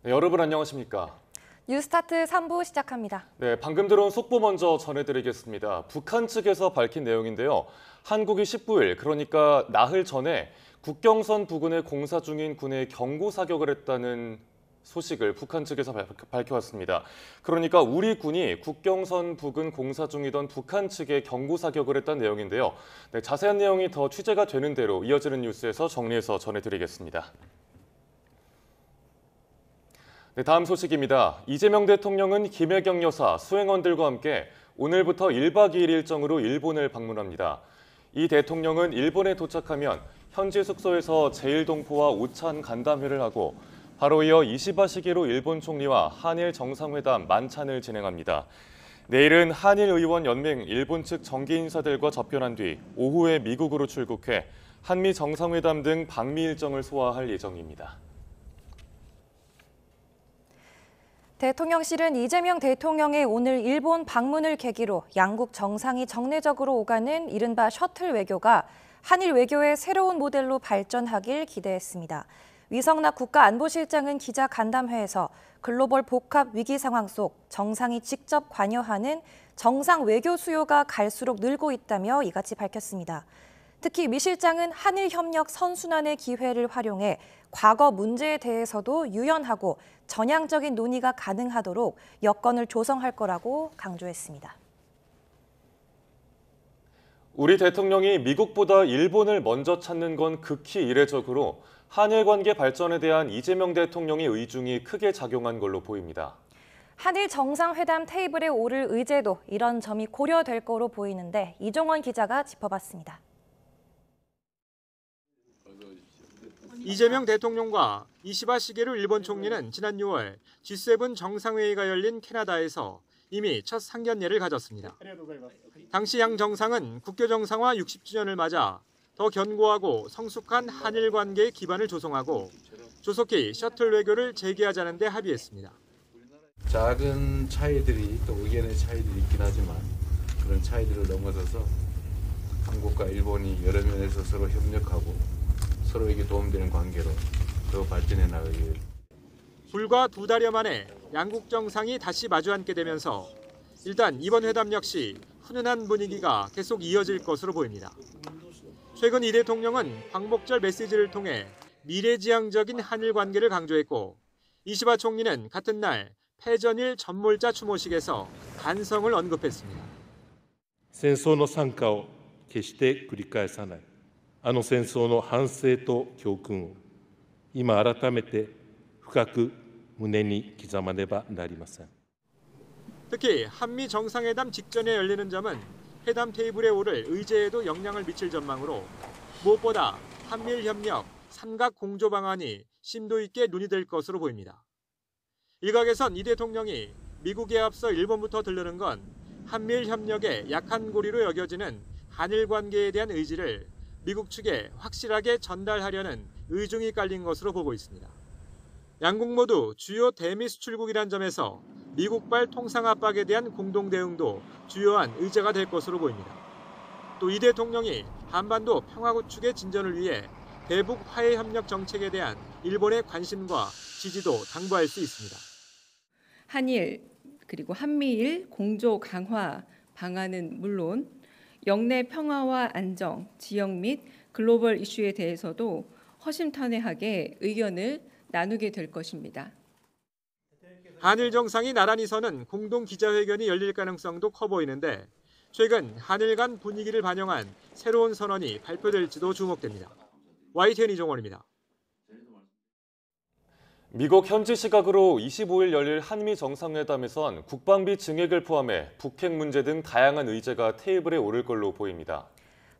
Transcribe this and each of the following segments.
네, 여러분 안녕하십니까? 뉴스타트 3부 시작합니다. 네, 방금 들어온 속보 먼저 전해드리겠습니다. 북한 측에서 밝힌 내용인데요. 한국이 19일, 그러니까 나흘 전에 국경선 부근에 공사 중인 군에 경고 사격을 했다는 소식을 북한 측에서 밝혀왔습니다. 그러니까 우리 군이 국경선 부근 공사 중이던 북한 측에 경고 사격을 했다는 내용인데요. 네, 자세한 내용이 더 취재가 되는 대로 이어지는 뉴스에서 정리해서 전해드리겠습니다. 네, 다음 소식입니다. 이재명 대통령은 김혜경 여사, 수행원들과 함께 오늘부터 1박 2일 일정으로 일본을 방문합니다. 이 대통령은 일본에 도착하면 현지 숙소에서 제1동포와 오찬 간담회를 하고 바로 이어 이시바 시게루 일본 총리와 한일 정상회담 만찬을 진행합니다. 내일은 한일의원연맹 일본 측 정기 인사들과 접견한 뒤 오후에 미국으로 출국해 한미 정상회담 등 방미 일정을 소화할 예정입니다. 대통령실은 이재명 대통령의 오늘 일본 방문을 계기로 양국 정상이 정례적으로 오가는 이른바 셔틀 외교가 한일 외교의 새로운 모델로 발전하길 기대했습니다. 위성락 국가안보실장은 기자 간담회에서 글로벌 복합 위기 상황 속 정상이 직접 관여하는 정상 외교 수요가 갈수록 늘고 있다며 이같이 밝혔습니다. 특히 미 실장은 한일 협력 선순환의 기회를 활용해 과거 문제에 대해서도 유연하고 전향적인 논의가 가능하도록 여건을 조성할 거라고 강조했습니다. 우리 대통령이 미국보다 일본을 먼저 찾는 건 극히 이례적으로 한일 관계 발전에 대한 이재명 대통령의 의중이 크게 작용한 걸로 보입니다. 한일 정상회담 테이블에 오를 의제도 이런 점이 고려될 거로 보이는데 이종원 기자가 짚어봤습니다. 이재명 대통령과 이시바 시게루 일본 총리는 지난 6월 G7 정상회의가 열린 캐나다에서 이미 첫 상견례를 가졌습니다. 당시 양 정상은 국교 정상화 60주년을 맞아 더 견고하고 성숙한 한일 관계의 기반을 조성하고 조속히 셔틀 외교를 재개하자는 데 합의했습니다. 작은 차이들이 또 의견의 차이들이 있긴 하지만 그런 차이들을 넘어서서 한국과 일본이 여러 면에서 서로 협력하고 서로에게 도움되는 관계로 더 발전해 나가길. 불과 2달여 만에 양국 정상이 다시 마주 앉게 되면서 일단 이번 회담 역시 훈훈한 분위기가 계속 이어질 것으로 보입니다. 최근 이 대통령은 광복절 메시지를 통해 미래지향적인 한일 관계를 강조했고 이시바 총리는 같은 날 패전일 전몰자 추모식에서 간성을 언급했습니다. 戦争の惨禍を決して繰り返さない。あの戦争の反省と教訓を今改めて深く胸に刻まねばなりません。 특히 한미 정상회담 직전에 열리는 점은 회담 테이블에 오를 의제에도 영향을 미칠 전망으로 무엇보다 한미일 협력 삼각 공조 방안이 심도 있게 논의될 것으로 보입니다. 일각에선 이 대통령이 미국에 앞서 일본부터 들르는 건 한미일 협력의 약한 고리로 여겨지는 한일 관계에 대한 의지를 미국 측에 확실하게 전달하려는 의중이 깔린 것으로 보고 있습니다. 양국 모두 주요 대미 수출국이란 점에서 미국발 통상 압박에 대한 공동 대응도 주요한 의제가 될 것으로 보입니다. 또 이 대통령이 한반도 평화 구축의 진전을 위해 대북 화해 협력 정책에 대한 일본의 관심과 지지도 당부할 수 있습니다. 한일 그리고 한미일 공조 강화 방안은 물론 영내 평화와 안정, 지역 및 글로벌 이슈에 대해서도 허심탄회하게 의견을 나누게 될 것입니다. 한일 정상이 나란히 서는 공동 기자회견이 열릴 가능성도 커 보이는데 최근 한일 간 분위기를 반영한 새로운 선언이 발표될지도 주목됩니다. YTN 이종원입니다. 미국 현지 시각으로 25일 열릴 한미 정상회담에선 국방비 증액을 포함해 북핵 문제 등 다양한 의제가 테이블에 오를 걸로 보입니다.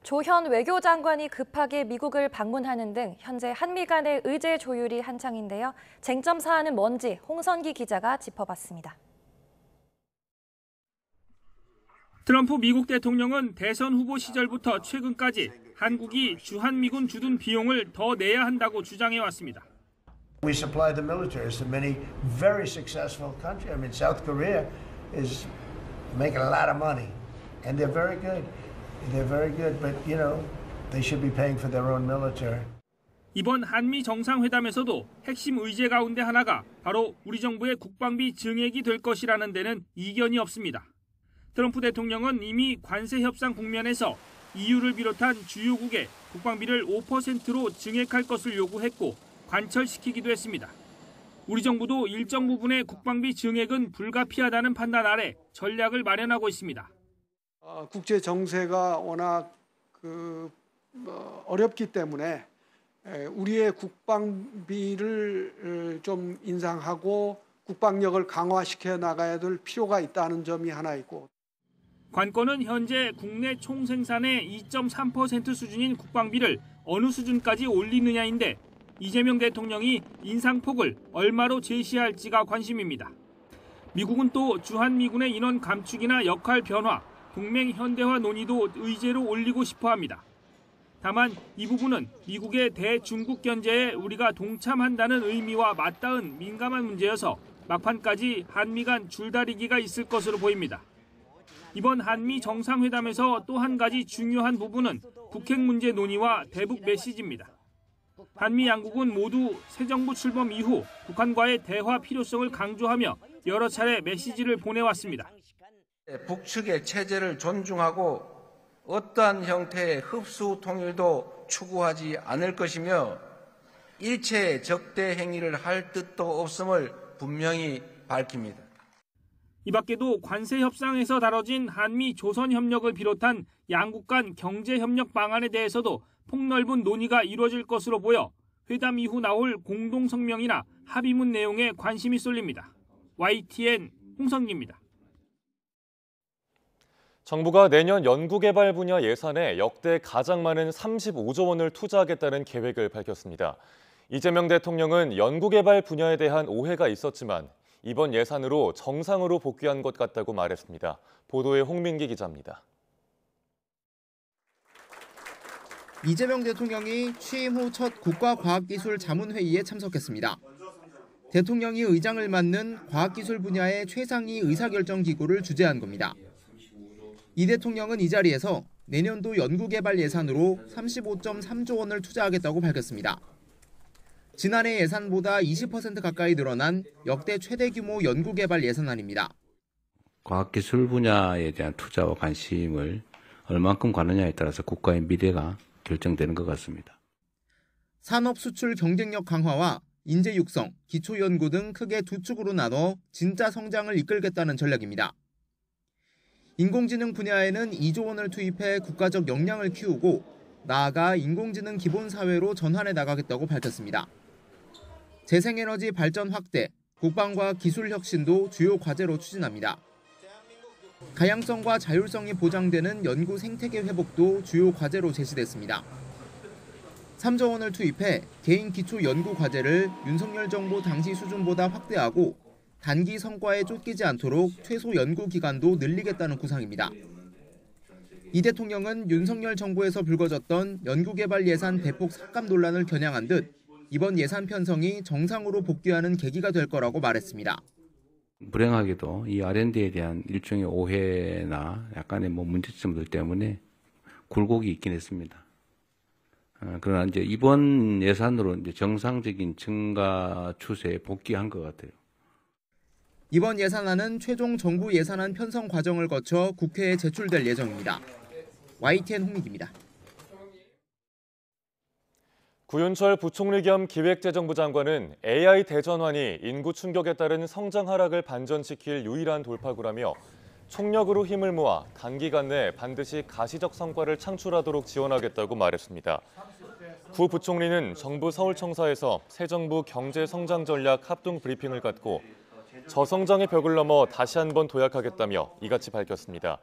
조현 외교장관이 급하게 미국을 방문하는 등 현재 한미 간의 의제 조율이 한창인데요. 쟁점 사안은 뭔지 홍선기 기자가 짚어봤습니다. 트럼프 미국 대통령은 대선 후보 시절부터 최근까지 한국이 주한미군 주둔 비용을 더 내야 한다고 주장해왔습니다. We supply the militaries to many very successful countries. I mean, South Korea is making a lot of money, and they're very good. They're very good, but you know, they should be paying for their own military. 이번 한미 정상회담에서도 핵심 의제 가운데 하나가 바로 우리 정부의 국방비 증액이 될 것이라는 데는 이견이 없습니다. 트럼프 대통령은 이미 관세 협상 국면에서 EU를 비롯한 주요국에 국방비를 5%로 증액할 것을 요구했고 관철시키기도 했습니다. 우리 정부도 일정 부분의 국방비 증액은 불가피하다는 판단 아래 전략을 마련하고 있습니다. 국제 정세가 워낙 어렵기 때문에 우리의 국방비를 좀 인상하고 국방력을 강화시켜 나가야 될 필요가 있다는 점이 하나 있고. 관건은 현재 국내 총생산의 2.3% 수준인 국방비를 어느 수준까지 올리느냐인데 이재명 대통령이 인상폭을 얼마로 제시할지가 관심입니다. 미국은 또 주한미군의 인원 감축이나 역할 변화, 동맹 현대화 논의도 의제로 올리고 싶어 합니다. 다만 이 부분은 미국의 대중국 견제에 우리가 동참한다는 의미와 맞닿은 민감한 문제여서 막판까지 한미 간 줄다리기가 있을 것으로 보입니다. 이번 한미 정상회담에서 또 한 가지 중요한 부분은 북핵 문제 논의와 대북 메시지입니다. 한미 양국은 모두 새 정부 출범 이후 북한과의 대화 필요성을 강조하며 여러 차례 메시지를 보내왔습니다. 북측의 체제를 존중하고 어떠한 형태의 흡수 통일도 추구하지 않을 것이며 일체의 적대 행위를 할 뜻도 없음을 분명히 밝힙니다. 이 밖에도 관세 협상에서 다뤄진 한미 조선 협력을 비롯한 양국 간 경제 협력 방안에 대해서도 폭넓은 논의가 이루어질 것으로 보여 회담 이후 나올 공동 성명이나 합의문 내용에 관심이 쏠립니다. YTN 홍성기입니다. 정부가 내년 연구개발 분야 예산에 역대 가장 많은 35조 원을 투자하겠다는 계획을 밝혔습니다. 이재명 대통령은 연구개발 분야에 대한 오해가 있었지만 이번 예산으로 정상으로 복귀한 것 같다고 말했습니다. 보도에 홍민기 기자입니다. 이재명 대통령이 취임 후 첫 국가과학기술자문회의에 참석했습니다. 대통령이 의장을 맡는 과학기술 분야의 최상위 의사결정기구를 주재한 겁니다. 이 대통령은 이 자리에서 내년도 연구개발 예산으로 35.3조 원을 투자하겠다고 밝혔습니다. 지난해 예산보다 20% 가까이 늘어난 역대 최대 규모 연구개발 예산안입니다. 과학기술 분야에 대한 투자와 관심을 얼만큼 가느냐에 따라서 국가의 미래가 결정되는 것 같습니다. 산업 수출 경쟁력 강화와 인재 육성, 기초 연구 등 크게 두 축으로 나눠 진짜 성장을 이끌겠다는 전략입니다. 인공지능 분야에는 2조 원을 투입해 국가적 역량을 키우고 나아가 인공지능 기본사회로 전환해 나가겠다고 밝혔습니다. 재생에너지 발전 확대, 국방과 기술 혁신도 주요 과제로 추진합니다. 다양성과 자율성이 보장되는 연구 생태계 회복도 주요 과제로 제시됐습니다. 3조 원을 투입해 개인 기초 연구 과제를 윤석열 정부 당시 수준보다 확대하고 단기 성과에 쫓기지 않도록 최소 연구 기간도 늘리겠다는 구상입니다. 이 대통령은 윤석열 정부에서 불거졌던 연구개발 예산 대폭 삭감 논란을 겨냥한 듯 이번 예산 편성이 정상으로 복귀하는 계기가 될 거라고 말했습니다. 불행하게도 이 R&D에 대한 일종의 오해나 약간의 문제점들 때문에 굴곡이 있긴 했습니다. 그러나 이제 이번 예산으로 이제 정상적인 증가 추세에 복귀한 것 같아요. 이번 예산안은 최종 정부 예산안 편성 과정을 거쳐 국회에 제출될 예정입니다. YTN 홍민기입니다. 구윤철 부총리 겸 기획재정부 장관은 AI 대전환이 인구 충격에 따른 성장 하락을 반전시킬 유일한 돌파구라며 총력으로 힘을 모아 단기간 내 반드시 가시적 성과를 창출하도록 지원하겠다고 말했습니다. 구 부총리는 정부 서울청사에서 새 정부 경제성장 전략 합동 브리핑을 갖고 저성장의 벽을 넘어 다시 한번 도약하겠다며 이같이 밝혔습니다.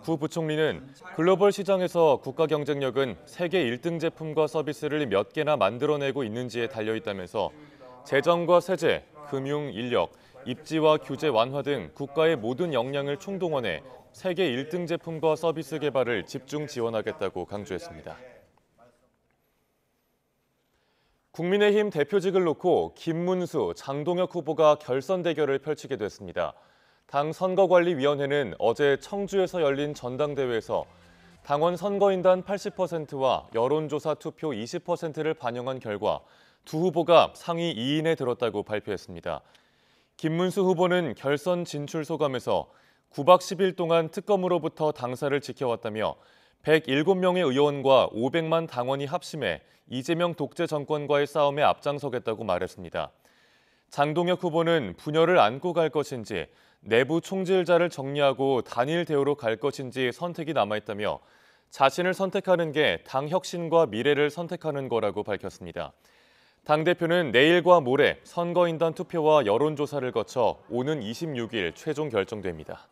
구 부총리는 글로벌 시장에서 국가 경쟁력은 세계 1등 제품과 서비스를 몇 개나 만들어내고 있는지에 달려있다면서 재정과 세제, 금융, 인력, 입지와 규제 완화 등 국가의 모든 역량을 총동원해 세계 1등 제품과 서비스 개발을 집중 지원하겠다고 강조했습니다. 국민의힘 대표직을 놓고 김문수, 장동혁 후보가 결선 대결을 펼치게 됐습니다. 당 선거관리위원회는 어제 청주에서 열린 전당대회에서 당원 선거인단 80%와 여론조사 투표 20%를 반영한 결과 두 후보가 상위 2인에 들었다고 발표했습니다. 김문수 후보는 결선 진출 소감에서 9박 10일 동안 특검으로부터 당사를 지켜왔다며 107명의 의원과 500만 당원이 합심해 이재명 독재 정권과의 싸움에 앞장서겠다고 말했습니다. 장동혁 후보는 분열을 안고 갈 것인지 내부 총질자를 정리하고 단일 대우로 갈 것인지 선택이 남아있다며 자신을 선택하는 게 당 혁신과 미래를 선택하는 거라고 밝혔습니다. 당대표는 내일과 모레 선거인단 투표와 여론조사를 거쳐 오는 26일 최종 결정됩니다.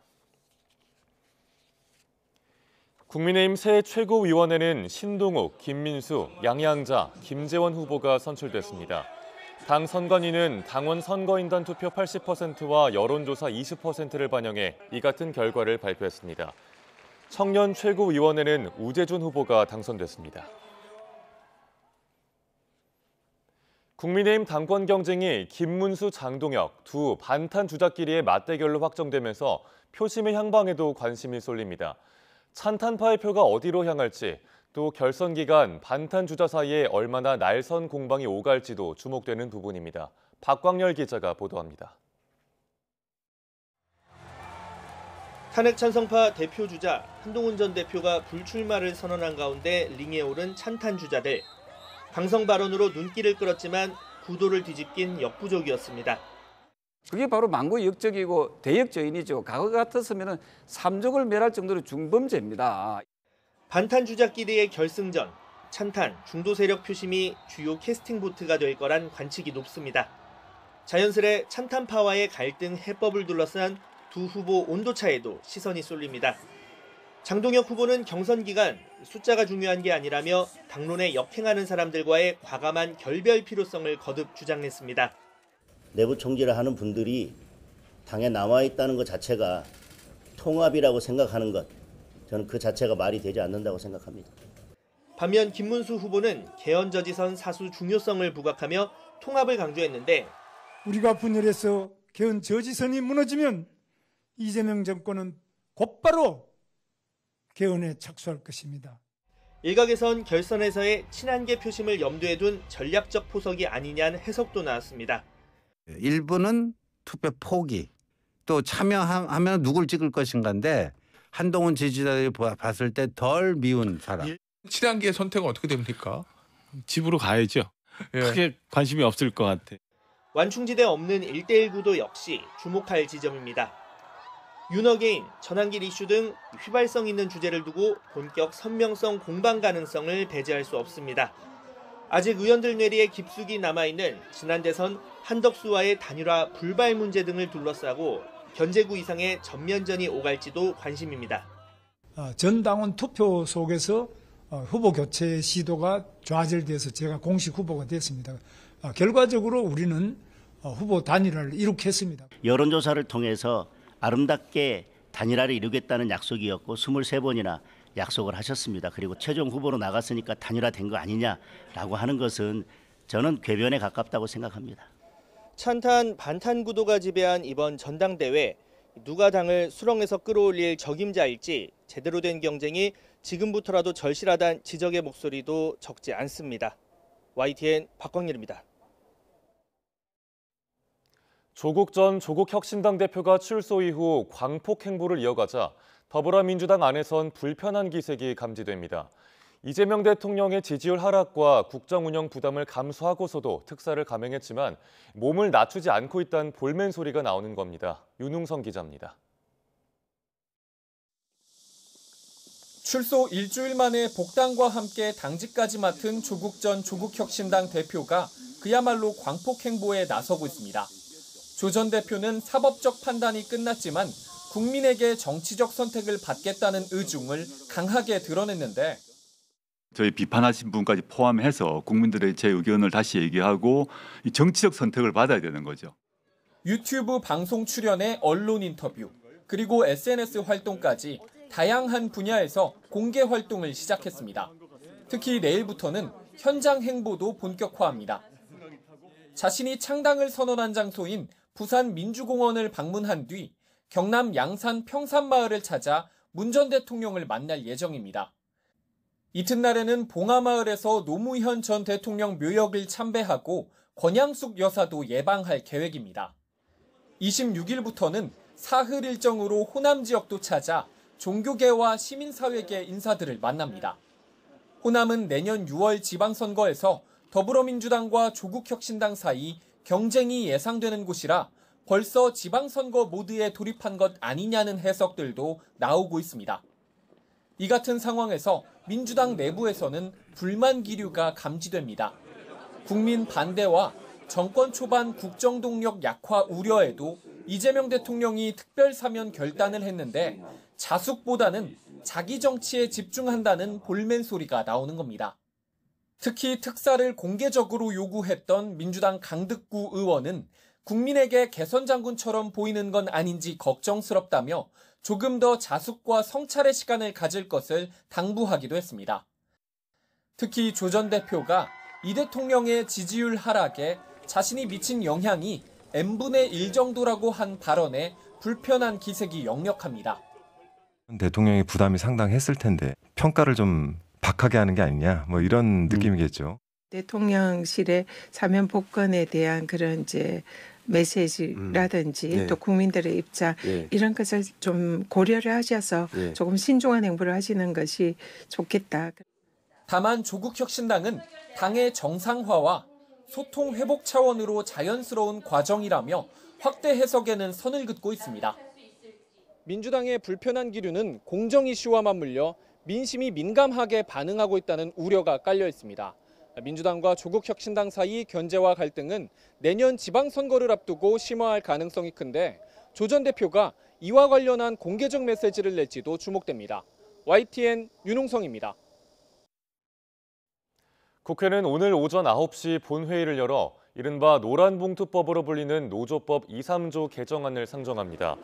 국민의힘 새 최고위원회는 신동욱, 김민수, 양양자, 김재원 후보가 선출됐습니다. 당 선관위는 당원 선거인단 투표 80%와 여론조사 20%를 반영해 이 같은 결과를 발표했습니다. 청년 최고위원회는 우재준 후보가 당선됐습니다. 국민의힘 당권 경쟁이 김문수, 장동혁 두 반탄 주자끼리의 맞대결로 확정되면서 표심의 향방에도 관심이 쏠립니다. 찬탄파의 표가 어디로 향할지, 또 결선 기간 반탄 주자 사이에 얼마나 날선 공방이 오갈지도 주목되는 부분입니다. 박광열 기자가 보도합니다. 탄핵 찬성파 대표 주자 한동훈 전 대표가 불출마를 선언한 가운데 링에 오른 찬탄 주자들. 강성 발언으로 눈길을 끌었지만 구도를 뒤집긴 역부족이었습니다. 그게 바로 망고 역적이고 대역죄인이죠. 과거 같았으면 삼족을 멸할 정도로 중범죄입니다. 반탄 주자끼리의 결승전, 찬탄, 중도 세력 표심이 주요 캐스팅 보트가 될 거란 관측이 높습니다. 자연스레 찬탄파와의 갈등 해법을 둘러싼 두 후보 온도차에도 시선이 쏠립니다. 장동혁 후보는 경선 기간 숫자가 중요한 게 아니라며 당론에 역행하는 사람들과의 과감한 결별 필요성을 거듭 주장했습니다. 내부 총질을 하는 분들이 당에 남아있다는 것 자체가 통합이라고 생각하는 것, 저는 그 자체가 말이 되지 않는다고 생각합니다. 반면 김문수 후보는 개헌저지선 사수 중요성을 부각하며 통합을 강조했는데 우리가 분열해서 개헌저지선이 무너지면 이재명 정권은 곧바로 개헌에 착수할 것입니다. 일각에선 결선에서의 친한계 표심을 염두에 둔 전략적 포석이 아니냐는 해석도 나왔습니다. 일부는 투표 포기, 또 참여하면 누굴 찍을 것인가인데 한동훈 지지자들이 봤을 때 덜 미운 사람. 친한계 선택은 어떻게 됩니까? 집으로 가야죠. 크게 관심이 없을 것 같아. 완충지대 없는 1대1 구도 역시 주목할 지점입니다. 윤어게인, 전환길 이슈 등 휘발성 있는 주제를 두고 본격 선명성 공방 가능성을 배제할 수 없습니다. 아직 의원들 뇌리에 깊숙이 남아있는 지난 대선 한덕수와의 단일화 불발 문제 등을 둘러싸고 견제구 이상의 전면전이 오갈지도 관심입니다. 전 당원 투표 속에서 후보 교체 시도가 좌절돼서 제가 공식 후보가 됐습니다. 결과적으로 우리는 후보 단일화를 이룩했습니다. 여론조사를 통해서 아름답게 단일화를 이루겠다는 약속이었고 23번이나 약속을 하셨습니다. 그리고 최종 후보로 나갔으니까 단일화된 거 아니냐라고 하는 것은 저는 궤변에 가깝다고 생각합니다. 찬탄, 반탄 구도가 지배한 이번 전당대회, 누가 당을 수렁에서 끌어올릴 적임자일지 제대로 된 경쟁이 지금부터라도 절실하다는 지적의 목소리도 적지 않습니다. YTN 박광일입니다. 조국 전 조국혁신당 대표가 출소 이후 광폭 행보를 이어가자 더불어민주당 안에선 불편한 기색이 감지됩니다. 이재명 대통령의 지지율 하락과 국정 운영 부담을 감수하고서도 특사를 감행했지만 몸을 낮추지 않고 있다는 볼멘 소리가 나오는 겁니다. 윤웅성 기자입니다. 출소 일주일 만에 복당과 함께 당직까지 맡은 조국 전 조국혁신당 대표가 그야말로 광폭 행보에 나서고 있습니다. 조 전 대표는 사법적 판단이 끝났지만 국민에게 정치적 선택을 받겠다는 의중을 강하게 드러냈는데 저희 비판하신 분까지 포함해서 국민들의 제 의견을 다시 얘기하고 이 정치적 선택을 받아야 되는 거죠. 유튜브 방송 출연에 언론 인터뷰, 그리고 SNS 활동까지 다양한 분야에서 공개 활동을 시작했습니다. 특히 내일부터는 현장 행보도 본격화합니다. 자신이 창당을 선언한 장소인 부산 민주공원을 방문한 뒤 경남 양산 평산마을을 찾아 문 전 대통령을 만날 예정입니다. 이튿날에는 봉하마을에서 노무현 전 대통령 묘역을 참배하고 권양숙 여사도 예방할 계획입니다. 26일부터는 사흘 일정으로 호남 지역도 찾아 종교계와 시민사회계 인사들을 만납니다. 호남은 내년 6월 지방선거에서 더불어민주당과 조국혁신당 사이 경쟁이 예상되는 곳이라 벌써 지방선거 모드에 돌입한 것 아니냐는 해석들도 나오고 있습니다. 이 같은 상황에서 민주당 내부에서는 불만 기류가 감지됩니다. 국민 반대와 정권 초반 국정 동력 약화 우려에도 이재명 대통령이 특별 사면 결단을 했는데 자숙보다는 자기 정치에 집중한다는 볼멘 소리가 나오는 겁니다. 특히 특사를 공개적으로 요구했던 민주당 강득구 의원은 국민에게 개선 장군처럼 보이는 건 아닌지 걱정스럽다며 조금 더 자숙과 성찰의 시간을 가질 것을 당부하기도 했습니다. 특히 조 전 대표가 이 대통령의 지지율 하락에 자신이 미친 영향이 n분의 1 정도라고 한 발언에 불편한 기색이 역력합니다. 대통령의 부담이 상당했을 텐데 평가를 좀 박하게 하는 게 아니냐 뭐 이런 느낌이겠죠. 대통령실의 사면 복권에 대한 그런 이제 메시지라든지 또 국민들의 입장 이런 것을 좀 고려를 하셔서 조금 신중한 행보를 하시는 것이 좋겠다. 다만 조국혁신당은 당의 정상화와 소통 회복 차원으로 자연스러운 과정이라며 확대 해석에는 선을 긋고 있습니다. 민주당의 불편한 기류는 공정 이슈와 맞물려 민심이 민감하게 반응하고 있다는 우려가 깔려 있습니다. 민주당과 조국혁신당 사이 견제와 갈등은 내년 지방선거를 앞두고 심화할 가능성이 큰데 조 전 대표가 이와 관련한 공개적 메시지를 낼지도 주목됩니다. YTN 윤홍성입니다. 국회는 오늘 오전 9시 본회의를 열어 이른바 노란봉투법으로 불리는 노조법 2, 3조 개정안을 상정합니다.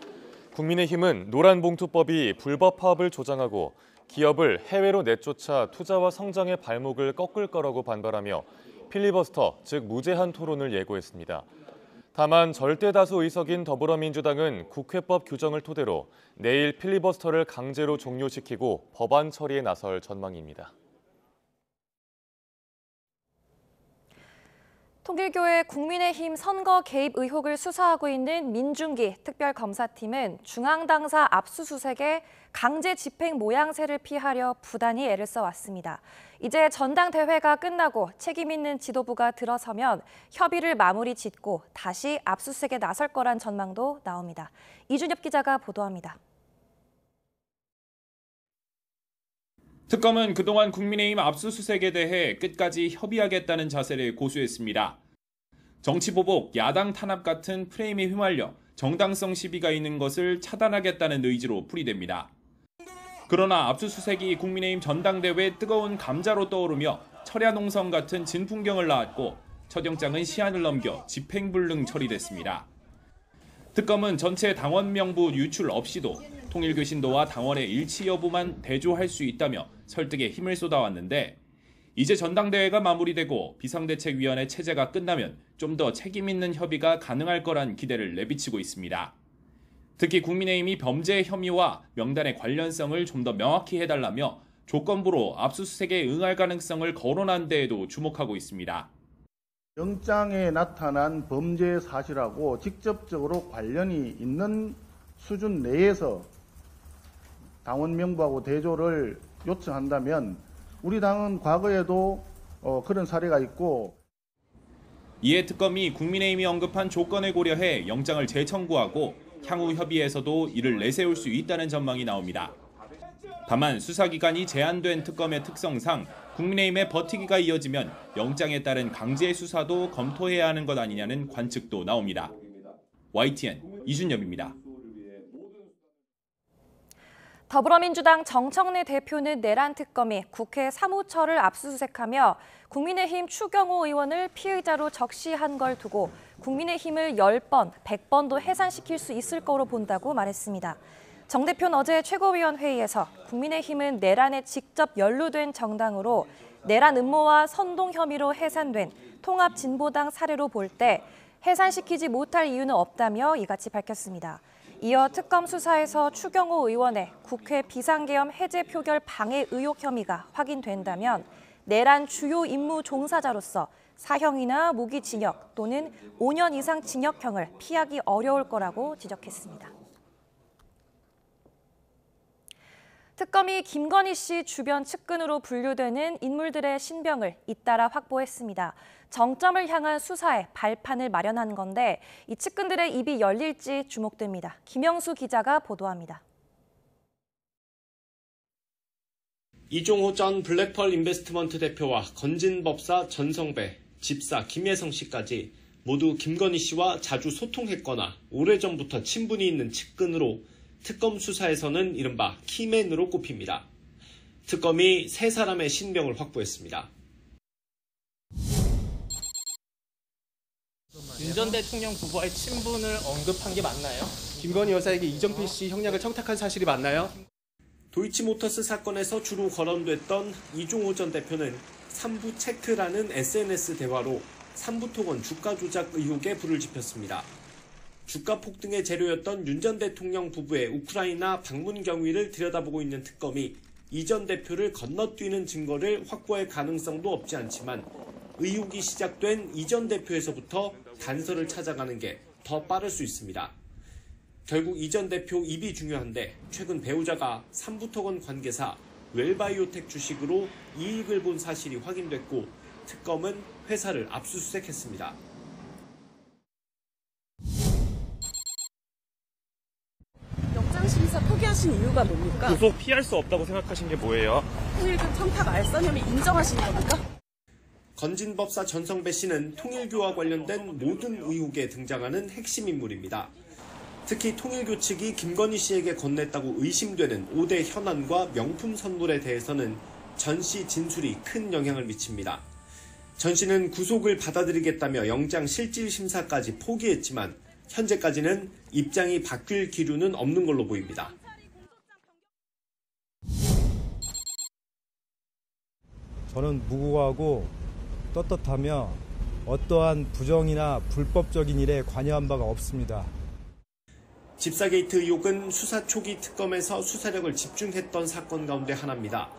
국민의힘은 노란봉투법이 불법 파업을 조장하고 기업을 해외로 내쫓아 투자와 성장의 발목을 꺾을 거라고 반발하며 필리버스터, 즉 무제한 토론을 예고했습니다. 다만 절대 다수 의석인 더불어민주당은 국회법 규정을 토대로 내일 필리버스터를 강제로 종료시키고 법안 처리에 나설 전망입니다. 통일교의 국민의힘 선거 개입 의혹을 수사하고 있는 민중기 특별검사팀은 중앙당사 압수수색에 강제 집행 모양새를 피하려 부단히 애를 써왔습니다. 이제 전당대회가 끝나고 책임 있는 지도부가 들어서면 협의를 마무리 짓고 다시 압수수색에 나설 거란 전망도 나옵니다. 이준엽 기자가 보도합니다. 특검은 그동안 국민의힘 압수수색에 대해 끝까지 협의하겠다는 자세를 고수했습니다. 정치보복, 야당 탄압 같은 프레임에 휘말려 정당성 시비가 있는 것을 차단하겠다는 의지로 풀이됩니다. 그러나 압수수색이 국민의힘 전당대회 뜨거운 감자로 떠오르며 철야농성 같은 진풍경을 낳았고 첫 영장은 시한을 넘겨 집행불능 처리됐습니다. 특검은 전체 당원 명부 유출 없이도 통일교 신도와 당원의 일치 여부만 대조할 수 있다며 설득에 힘을 쏟아왔는데 이제 전당대회가 마무리되고 비상대책위원회 체제가 끝나면 좀 더 책임 있는 협의가 가능할 거란 기대를 내비치고 있습니다. 특히 국민의힘이 범죄 혐의와 명단의 관련성을 좀 더 명확히 해달라며 조건부로 압수수색에 응할 가능성을 거론한 데에도 주목하고 있습니다. 영장에 나타난 범죄 사실하고 직접적으로 관련이 있는 수준 내에서 당원 명부하고 대조를 요청한다면 우리 당은 과거에도 그런 사례가 있고 이에 특검이 국민의힘이 언급한 조건을 고려해 영장을 재청구하고 향후 협의에서도 이를 내세울 수 있다는 전망이 나옵니다. 다만 수사기간이 제한된 특검의 특성상 국민의힘의 버티기가 이어지면 영장에 따른 강제 수사도 검토해야 하는 것 아니냐는 관측도 나옵니다. YTN 이준엽입니다. 더불어민주당 정청래 대표는 내란 특검이 국회 사무처를 압수수색하며 국민의힘 추경호 의원을 피의자로 적시한 걸 두고 국민의힘을 10번, 100번도 해산시킬 수 있을 거로 본다고 말했습니다. 정 대표는 어제 최고위원회의에서 국민의힘은 내란에 직접 연루된 정당으로 내란 음모와 선동 혐의로 해산된 통합진보당 사례로 볼 때 해산시키지 못할 이유는 없다며 이같이 밝혔습니다. 이어 특검 수사에서 추경호 의원의 국회 비상계엄 해제 표결 방해 의혹 혐의가 확인된다면 내란 주요 임무 종사자로서 사형이나 무기징역 또는 5년 이상 징역형을 피하기 어려울 거라고 지적했습니다. 특검이 김건희 씨 주변 측근으로 분류되는 인물들의 신병을 잇따라 확보했습니다. 정점을 향한 수사에 발판을 마련한 건데 이 측근들의 입이 열릴지 주목됩니다. 김영수 기자가 보도합니다. 이종호 전 블랙펄 인베스트먼트 대표와 건진법사 전성배, 집사 김혜성 씨까지 모두 김건희 씨와 자주 소통했거나 오래전부터 친분이 있는 측근으로 특검 수사에서는 이른바 키맨으로 꼽힙니다. 특검이 3사람의 신병을 확보했습니다. 윤 전 대통령 부부와의 친분을 언급한 게 맞나요? 김건희 여사에게 이정필 씨 형량을 청탁한 사실이 맞나요? 도이치모터스 사건에서 주로 거론됐던 이종호 전 대표는 3부 체크라는 SNS 대화로 삼부토건 주가 조작 의혹에 불을 지폈습니다. 주가 폭등의 재료였던 윤 전 대통령 부부의 우크라이나 방문 경위를 들여다보고 있는 특검이 이 전 대표를 건너뛰는 증거를 확보할 가능성도 없지 않지만 의혹이 시작된 이 전 대표에서부터 단서를 찾아가는 게 더 빠를 수 있습니다. 결국 이 전 대표 입이 중요한데 최근 배우자가 삼부토건 관계사 웰바이오텍 주식으로 이익을 본 사실이 확인됐고 특검은 회사를 압수수색했습니다. 영장실에서 포기하신 이유가 뭡니까? 구속 피할 수 없다고 생각하신 게 뭐예요? 통일교 청탁 알선 혐의 인정하시는 겁니까? 건진법사 전성배 씨는 통일교와 관련된 모든 의혹에 등장하는 핵심 인물입니다. 특히 통일교 측이 김건희 씨에게 건넸다고 의심되는 5대 현안과 명품 선물에 대해서는 전 씨 진술이 큰 영향을 미칩니다. 전 씨는 구속을 받아들이겠다며 영장 실질 심사까지 포기했지만 현재까지는 입장이 바뀔 기류는 없는 걸로 보입니다. 저는 무고하고 떳떳하며 어떠한 부정이나 불법적인 일에 관여한 바가 없습니다. 집사 게이트 의혹은 수사 초기 특검에서 수사력을 집중했던 사건 가운데 하나입니다.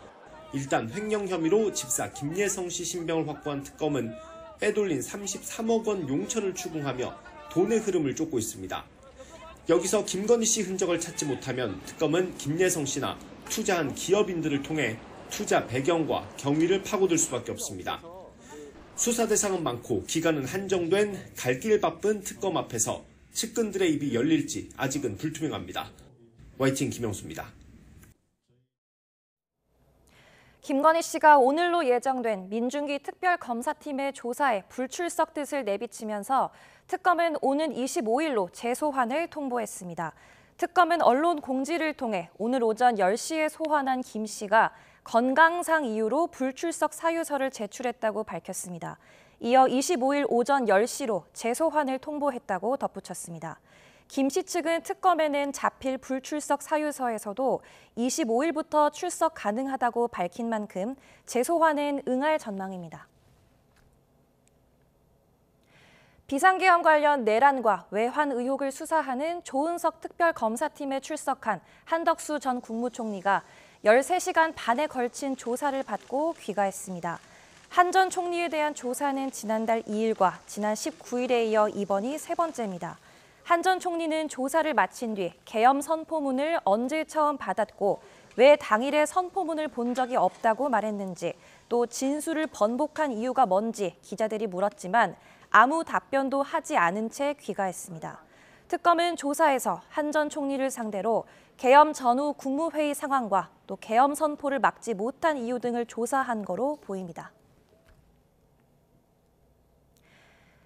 일단 횡령 혐의로 집사 김예성 씨 신병을 확보한 특검은 빼돌린 33억 원 용처를 추궁하며 돈의 흐름을 쫓고 있습니다. 여기서 김건희 씨 흔적을 찾지 못하면 특검은 김예성 씨나 투자한 기업인들을 통해 투자 배경과 경위를 파고들 수밖에 없습니다. 수사 대상은 많고 기간은 한정된 갈 길 바쁜 특검 앞에서 측근들의 입이 열릴지 아직은 불투명합니다. YTN 김영수입니다. 김건희 씨가 오늘로 예정된 민중기 특별검사팀의 조사에 불출석 뜻을 내비치면서 특검은 오는 25일로 재소환을 통보했습니다. 특검은 언론 공지를 통해 오늘 오전 10시에 소환한 김 씨가 건강상 이유로 불출석 사유서를 제출했다고 밝혔습니다. 이어 25일 오전 10시로 재소환을 통보했다고 덧붙였습니다. 김 씨 측은 특검에는 자필 불출석 사유서에서도 25일부터 출석 가능하다고 밝힌 만큼 재소환은 응할 전망입니다. 비상계엄 관련 내란과 외환 의혹을 수사하는 조은석 특별검사팀에 출석한 한덕수 전 국무총리가 13시간 반에 걸친 조사를 받고 귀가했습니다. 한 전 총리에 대한 조사는 지난달 2일과 지난 19일에 이어 이번이 3번째입니다. 한 전 총리는 조사를 마친 뒤 계엄 선포문을 언제 처음 받았고 왜 당일에 선포문을 본 적이 없다고 말했는지 또 진술을 번복한 이유가 뭔지 기자들이 물었지만 아무 답변도 하지 않은 채 귀가했습니다. 특검은 조사에서 한 전 총리를 상대로 계엄 전후 국무회의 상황과 또 계엄 선포를 막지 못한 이유 등을 조사한 거로 보입니다.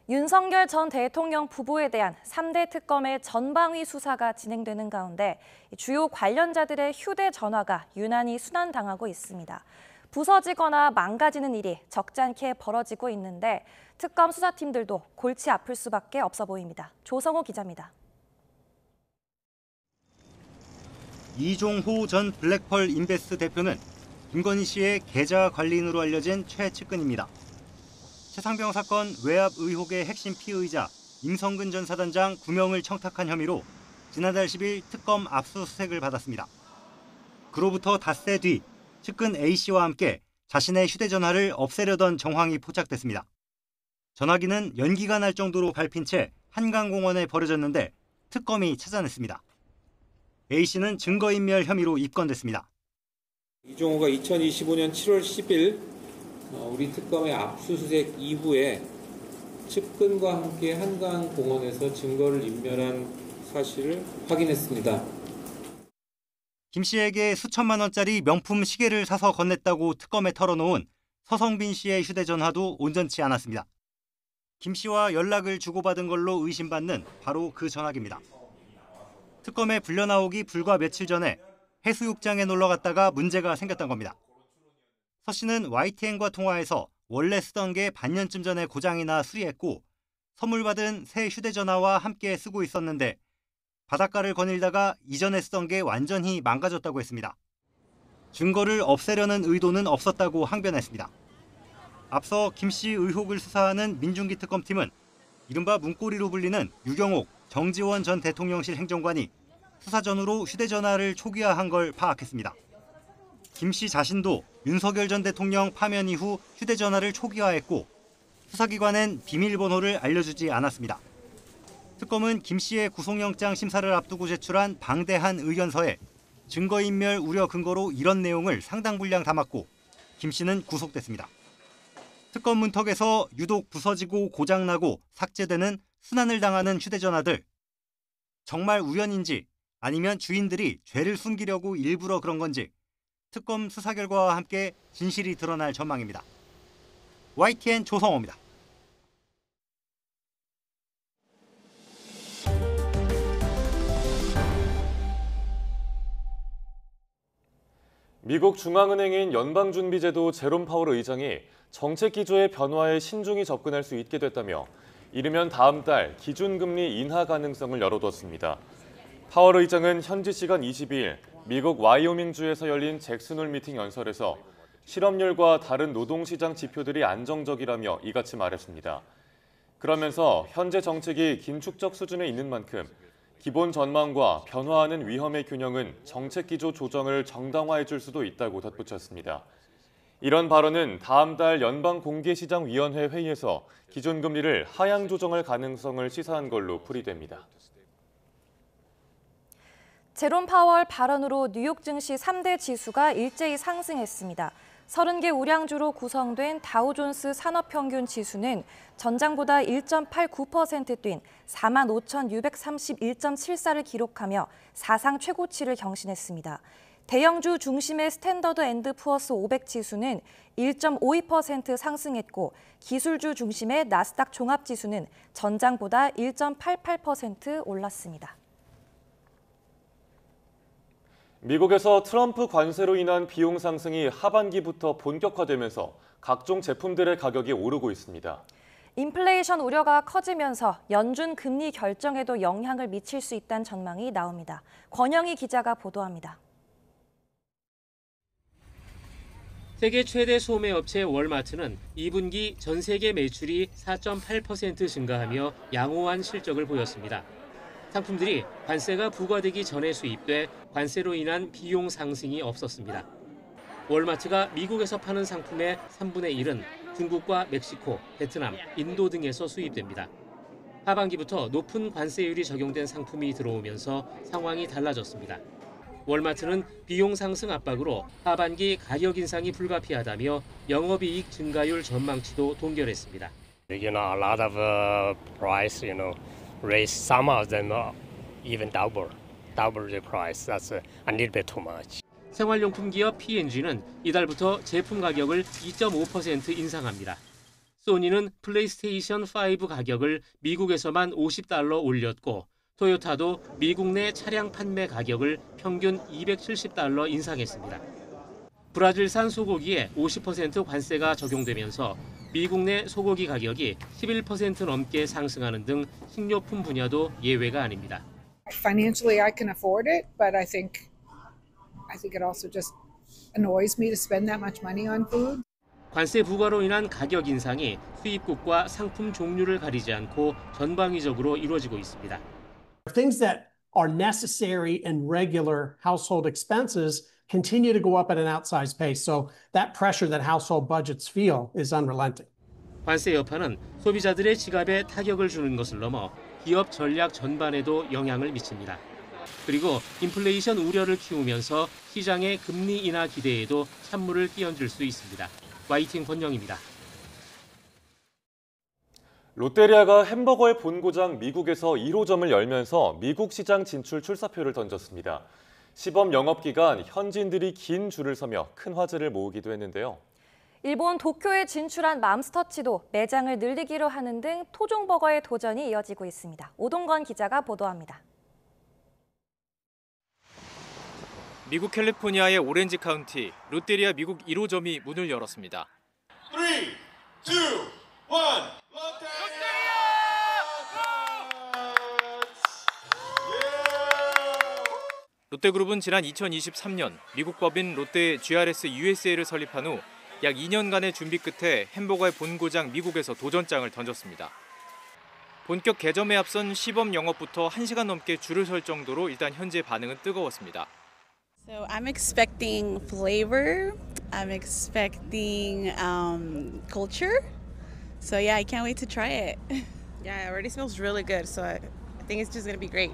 윤석열 전 대통령 부부에 대한 3대 특검의 전방위 수사가 진행되는 가운데 주요 관련자들의 휴대전화가 유난히 순환당하고 있습니다. 부서지거나 망가지는 일이 적잖게 벌어지고 있는데 특검 수사팀들도 골치 아플 수밖에 없어 보입니다. 조성호 기자입니다. 이종호 전 블랙펄 인베스트 대표는 김건희 씨의 계좌 관리인으로 알려진 최측근입니다. 최상병 사건 외압 의혹의 핵심 피의자 임성근 전 사단장 9명을 청탁한 혐의로 지난달 10일 특검 압수수색을 받았습니다. 그로부터 닷새 뒤 측근 A씨와 함께 자신의 휴대전화를 없애려던 정황이 포착됐습니다. 전화기는 연기가 날 정도로 밟힌 채 한강공원에 버려졌는데 특검이 찾아냈습니다. A씨는 증거인멸 혐의로 입건됐습니다. 이종호가 2025년 7월 10일 우리 특검의 압수수색 이후에 측근과 함께 한강공원에서 증거를 인멸한 사실을 확인했습니다. 김 씨에게 수천만 원짜리 명품 시계를 사서 건넸다고 특검에 털어놓은 서성빈 씨의 휴대전화도 온전치 않았습니다. 김 씨와 연락을 주고받은 걸로 의심받는 바로 그 전화기입니다. 특검에 불려나오기 불과 며칠 전에 해수욕장에 놀러 갔다가 문제가 생겼던 겁니다. 서 씨는 YTN과 통화해서 원래 쓰던 게 반년쯤 전에 고장이 나 수리했고 선물 받은 새 휴대전화와 함께 쓰고 있었는데 바닷가를 거닐다가 이전에 쓰던 게 완전히 망가졌다고 했습니다. 증거를 없애려는 의도는 없었다고 항변했습니다. 앞서 김 씨 의혹을 수사하는 민중기 특검팀은 이른바 문고리로 불리는 유경옥, 정지원 전 대통령실 행정관이 수사전으로 휴대전화를 초기화한 걸 파악했습니다. 김 씨 자신도 윤석열 전 대통령 파면 이후 휴대전화를 초기화했고 수사기관엔 비밀번호를 알려주지 않았습니다. 특검은 김 씨의 구속영장 심사를 앞두고 제출한 방대한 의견서에 증거인멸 우려 근거로 이런 내용을 상당 분량 담았고 김 씨는 구속됐습니다. 특검 문턱에서 유독 부서지고 고장나고 삭제되는 순환을 당하는 휴대전화들. 정말 우연인지 아니면 주인들이 죄를 숨기려고 일부러 그런 건지 특검 수사 결과와 함께 진실이 드러날 전망입니다. YTN 조성호입니다. 미국 중앙은행인 연방준비제도 제롬 파월 의장이 정책 기조의 변화에 신중히 접근할 수 있게 됐다며 이르면 다음 달 기준금리 인하 가능성을 열어뒀습니다. 파월 의장은 현지 시간 22일 미국 와이오밍주에서 열린 잭슨홀 미팅 연설에서 실업률과 다른 노동시장 지표들이 안정적이라며 이같이 말했습니다. 그러면서 현재 정책이 긴축적 수준에 있는 만큼 기본 전망과 변화하는 위험의 균형은 정책 기조 조정을 정당화해 줄 수도 있다고 덧붙였습니다. 이런 발언은 다음 달 연방공개시장위원회 회의에서 기준금리를 하향 조정할 가능성을 시사한 걸로 풀이됩니다. 제롬 파월 발언으로 뉴욕 증시 3대 지수가 일제히 상승했습니다. 30개 우량주로 구성된 다우존스 산업평균 지수는 전장보다 1.89% 뛴 45,631.74를 기록하며 사상 최고치를 경신했습니다. 대형주 중심의 스탠더드 앤드 푸어스 500 지수는 1.52% 상승했고 기술주 중심의 나스닥 종합지수는 전장보다 1.88% 올랐습니다. 미국에서 트럼프 관세로 인한 비용 상승이 하반기부터 본격화되면서 각종 제품들의 가격이 오르고 있습니다. 인플레이션 우려가 커지면서 연준 금리 결정에도 영향을 미칠 수 있다는 전망이 나옵니다. 권영희 기자가 보도합니다. 세계 최대 소매업체 월마트는 2분기 전 세계 매출이 4.8% 증가하며 양호한 실적을 보였습니다. 상품들이 관세가 부과되기 전에 수입돼 관세로 인한 비용 상승이 없었습니다. 월마트가 미국에서 파는 상품의 3분의 1은 중국과 멕시코, 베트남, 인도 등에서 수입됩니다. 하반기부터 높은 관세율이 적용된 상품이 들어오면서 상황이 달라졌습니다. 월마트는 비용 상승 압박으로 하반기 가격 인상이 불가피하다며 영업이익 증가율 전망치도 동결했습니다. A lot of price, raise some of them even double the price. That's a little bit too much. 생활용품 기업 P&G는 이달부터 제품 가격을 2.5% 인상합니다. 소니는 플레이스테이션 5 가격을 미국에서만 $50 올렸고 토요타도 미국 내 차량 판매 가격을 평균 $270 인상했습니다. 브라질산 소고기에 50% 관세가 적용되면서 미국 내 소고기 가격이 11% 넘게 상승하는 등 식료품 분야도 예외가 아닙니다. Financially, I can afford it, but I think it also just annoys me to spend that much money on food. 관세 부과로 인한 가격 인상이 수입국과 상품 종류를 가리지 않고 전방위적으로 이루어지고 있습니다. Things that our necessary and regular household expenses continue to go up at an outsized pace. So that pressure that household budgets feel is unrelenting. 관세 여파는 소비자들의 지갑에 타격을 주는 것을 넘어 기업 전략 전반에도 영향을 미칩니다. 그리고 인플레이션 우려를 키우면서 시장의 금리 인하 기대에도 찬물을 끼얹을 수 있습니다. YTN 권영입니다. 롯데리아가 햄버거의 본고장 미국에서 1호점을 열면서 미국 시장 진출 출사표를 던졌습니다. 시범 영업기간 현지인들이 긴 줄을 서며 큰 화제를 모으기도 했는데요. 일본 도쿄에 진출한 맘스터치도 매장을 늘리기로 하는 등 토종버거의 도전이 이어지고 있습니다. 오동건 기자가 보도합니다. 미국 캘리포니아의 오렌지 카운티, 롯데리아 미국 1호점이 문을 열었습니다. 3, 2, 1, 롯데그룹은 지난 2023년 미국 법인 롯데 GRS USA를 설립한 후 약 2년간의 준비 끝에 햄버거의 본고장 미국에서 도전장을 던졌습니다. 본격 개점에 앞선 시범 영업부터 1시간 넘게 줄을 설 정도로 일단 현재 반응은 뜨거웠습니다. So I'm expecting flavor. I'm expecting culture. So yeah, I can't wait to try it. Yeah, it already smells really good. So I think it's just going to be great.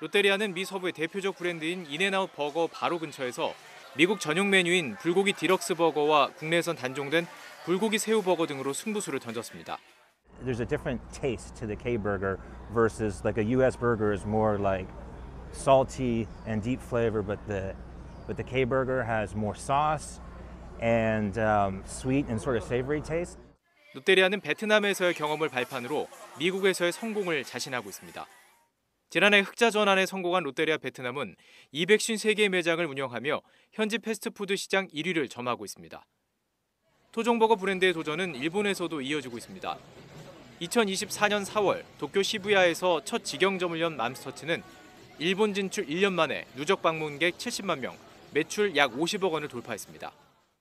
롯데리아는 미 서부의 대표적 브랜드인 인앤아웃 버거 바로 근처에서 미국 전용 메뉴인 불고기 디럭스 버거와 국내에선 단종된 불고기 새우 버거 등으로 승부수를 던졌습니다. There's a different taste to the K-burger versus like a US burger is more like salty and deep flavor, but the K-burger has more sauce and sweet and sort of savory taste. 롯데리아는 베트남에서의 경험을 발판으로 미국에서의 성공을 자신하고 있습니다. 지난해 흑자 전환에 성공한 롯데리아 베트남은 253개의 매장을 운영하며 현지 패스트푸드 시장 1위를 점하고 있습니다. 토종버거 브랜드의 도전은 일본에서도 이어지고 있습니다. 2024년 4월 도쿄 시부야에서 첫 직영점을 연 맘스터치는 일본 진출 1년 만에 누적 방문객 70만 명, 매출 약 50억 원을 돌파했습니다.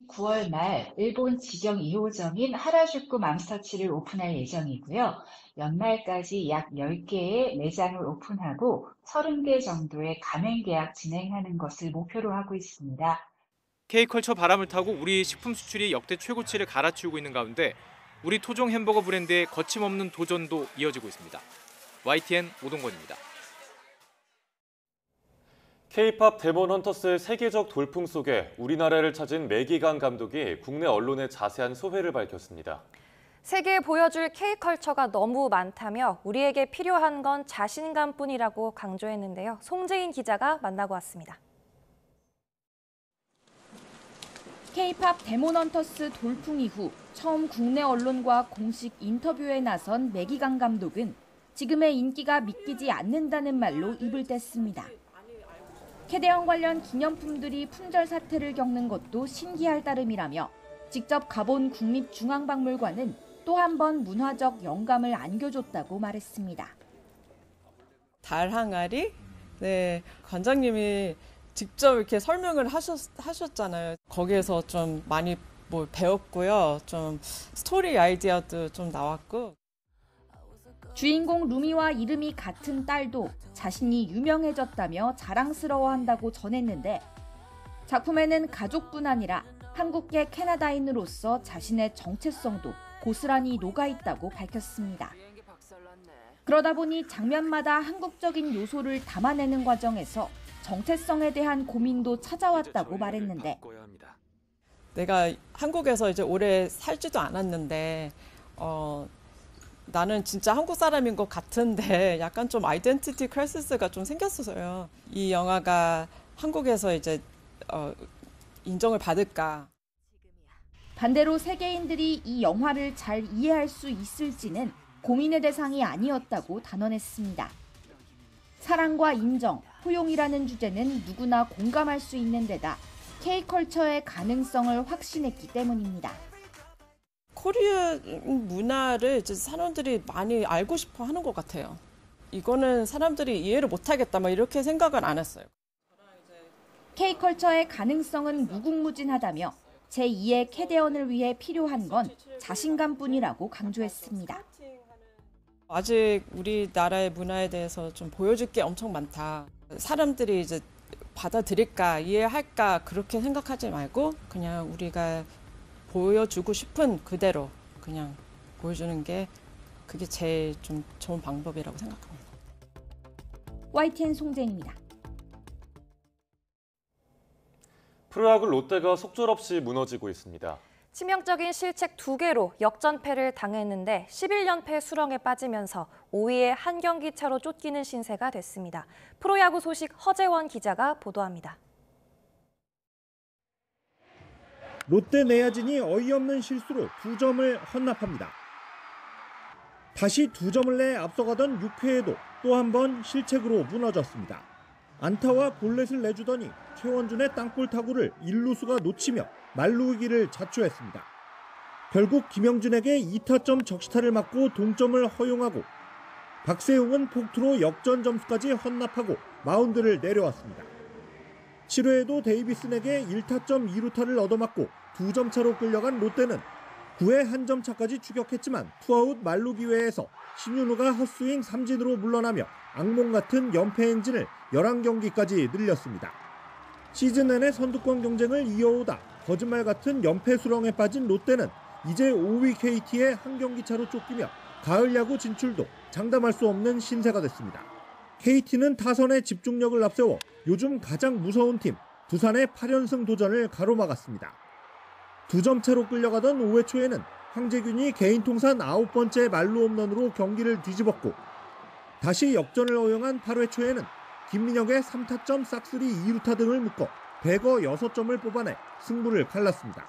9월 말 일본 직영 2호점인 하라주쿠 맘스터치를 오픈할 예정이고요. 연말까지 약 10개의 매장을 오픈하고 30개 정도의 가맹 계약 진행하는 것을 목표로 하고 있습니다. K컬처 바람을 타고 우리 식품 수출이 역대 최고치를 갈아치우고 있는 가운데 우리 토종 햄버거 브랜드의 거침없는 도전도 이어지고 있습니다. YTN 오동건입니다. K-팝 데몬 헌터스의 세계적 돌풍 속에 우리나라를 찾은 매기강 감독이 국내 언론에 자세한 소회를 밝혔습니다. 세계에 보여줄 K컬처가 너무 많다며 우리에게 필요한 건 자신감뿐이라고 강조했는데요. 송재인 기자가 만나고 왔습니다. K-팝 데몬 헌터스 돌풍 이후 처음 국내 언론과 공식 인터뷰에 나선 매기강 감독은 지금의 인기가 믿기지 않는다는 말로 입을 뗐습니다. 캐대언 관련 기념품들이 품절 사태를 겪는 것도 신기할 따름이라며 직접 가본 국립중앙박물관은 또 한 번 문화적 영감을 안겨줬다고 말했습니다. 달 항아리? 네, 관장님이 직접 이렇게 설명을 하셨잖아요. 거기에서 좀 많이 배웠고요. 좀 스토리 아이디어도 좀 나왔고. 주인공 루미와 이름이 같은 딸도 자신이 유명해졌다며 자랑스러워한다고 전했는데 작품에는 가족뿐 아니라 한국계 캐나다인으로서 자신의 정체성도 고스란히 녹아있다고 밝혔습니다. 그러다 보니 장면마다 한국적인 요소를 담아내는 과정에서 정체성에 대한 고민도 찾아왔다고 말했는데 내가 한국에서 이제 오래 살지도 않았는데 나는 진짜 한국 사람인 것 같은데 약간 좀 아이덴티티 크라이시스가 좀 생겼어요. 이 영화가 한국에서 이제 인정을 받을까. 반대로 세계인들이 이 영화를 잘 이해할 수 있을지는 고민의 대상이 아니었다고 단언했습니다. 사랑과 인정, 포용이라는 주제는 누구나 공감할 수 있는 데다 K컬처의 가능성을 확신했기 때문입니다. 코리아 문화를 이제 사람들이 많이 알고 싶어 하는 것 같아요. 이거는 사람들이 이해를 못하겠다 막 이렇게 생각은 안 했어요. K컬처의 가능성은 무궁무진하다며 제2의 캐대언을 위해 필요한 건 자신감뿐이라고 강조했습니다. 아직 우리나라의 문화에 대해서 좀 보여줄 게 엄청 많다. 사람들이 이제 받아들일까, 이해할까 그렇게 생각하지 말고 그냥 우리가 보여주고 싶은 그대로 그냥 보여주는 게 그게 제일 좀 좋은 방법이라고 생각합니다. YTN 송재인입니다. 프로야구 롯데가 속절없이 무너지고 있습니다. 치명적인 실책 2개로 역전패를 당했는데 11연패 수렁에 빠지면서 5위의 한 경기 차로 쫓기는 신세가 됐습니다. 프로야구 소식 허재원 기자가 보도합니다. 롯데 내야진이 어이없는 실수로 2점을 헌납합니다. 다시 2점을 내 앞서가던 6회에도 또 한 번 실책으로 무너졌습니다. 안타와 볼넷을 내주더니 최원준의 땅볼 타구를 1루수가 놓치며 말루기를 자초했습니다. 결국 김영준에게 2타점 적시타를 맞고 동점을 허용하고 박세웅은 폭투로 역전 점수까지 헌납하고 마운드를 내려왔습니다. 7회에도 데이비슨에게 1타점 2루타를 얻어맞고 2점 차로 끌려간 롯데는 9회 한 점 차까지 추격했지만 투아웃 만루 기회에서 신윤우가 헛스윙 삼진으로 물러나며 악몽 같은 연패 행진을 11경기까지 늘렸습니다. 시즌 내내 선두권 경쟁을 이어오다 거짓말 같은 연패 수렁에 빠진 롯데는 이제 5위 KT에 한 경기 차로 쫓기며 가을 야구 진출도 장담할 수 없는 신세가 됐습니다. KT는 타선의 집중력을 앞세워 요즘 가장 무서운 팀 두산의 8연승 도전을 가로막았습니다. 2점 차로 끌려가던 5회 초에는 황재균이 개인 통산 9번째 만루 홈런으로 경기를 뒤집었고 다시 역전을 허용한 8회 초에는 김민혁의 3타점 싹쓸이 2루타 등을 묶어 106점을 뽑아내 승부를 갈랐습니다.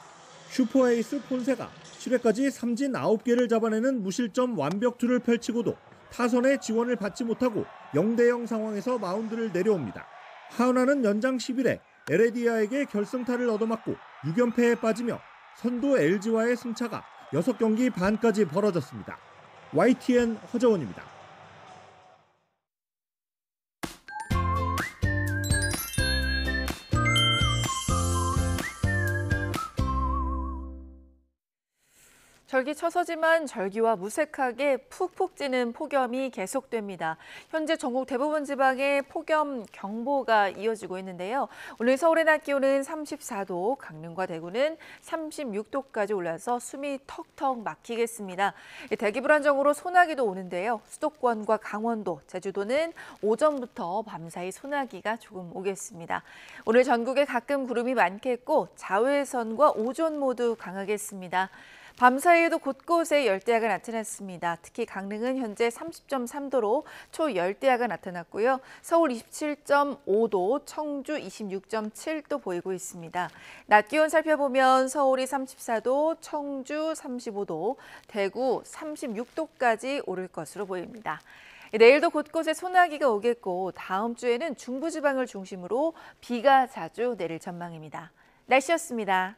슈퍼에이스 폰세가 7회까지 삼진 9개를 잡아내는 무실점 완벽투를 펼치고도 타선의 지원을 받지 못하고 0대0 상황에서 마운드를 내려옵니다. 하은하는 연장 11회 에레디아에게 결승타를 얻어맞고 6연패에 빠지며 선두 LG와의 승차가 6경기 반까지 벌어졌습니다. YTN 허재원입니다. 절기처서지만 절기와 무색하게 푹푹 찌는 폭염이 계속됩니다. 현재 전국 대부분 지방에 폭염 경보가 이어지고 있는데요. 오늘 서울의 낮 기온은 34도, 강릉과 대구는 36도까지 올라서 숨이 턱턱 막히겠습니다. 대기 불안정으로 소나기도 오는데요. 수도권과 강원도, 제주도는 오전부터 밤사이 소나기가 조금 오겠습니다. 오늘 전국에 가끔 구름이 많겠고 자외선과 오존 모두 강하겠습니다. 밤사이에도 곳곳에 열대야가 나타났습니다. 특히 강릉은 현재 30.3도로 초열대야가 나타났고요. 서울 27.5도, 청주 26.7도 보이고 있습니다. 낮 기온 살펴보면 서울이 34도, 청주 35도, 대구 36도까지 오를 것으로 보입니다. 내일도 곳곳에 소나기가 오겠고 다음 주에는 중부지방을 중심으로 비가 자주 내릴 전망입니다. 날씨였습니다.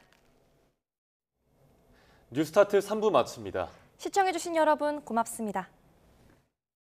뉴스타트 3부 마칩니다. 시청해주신 여러분 고맙습니다.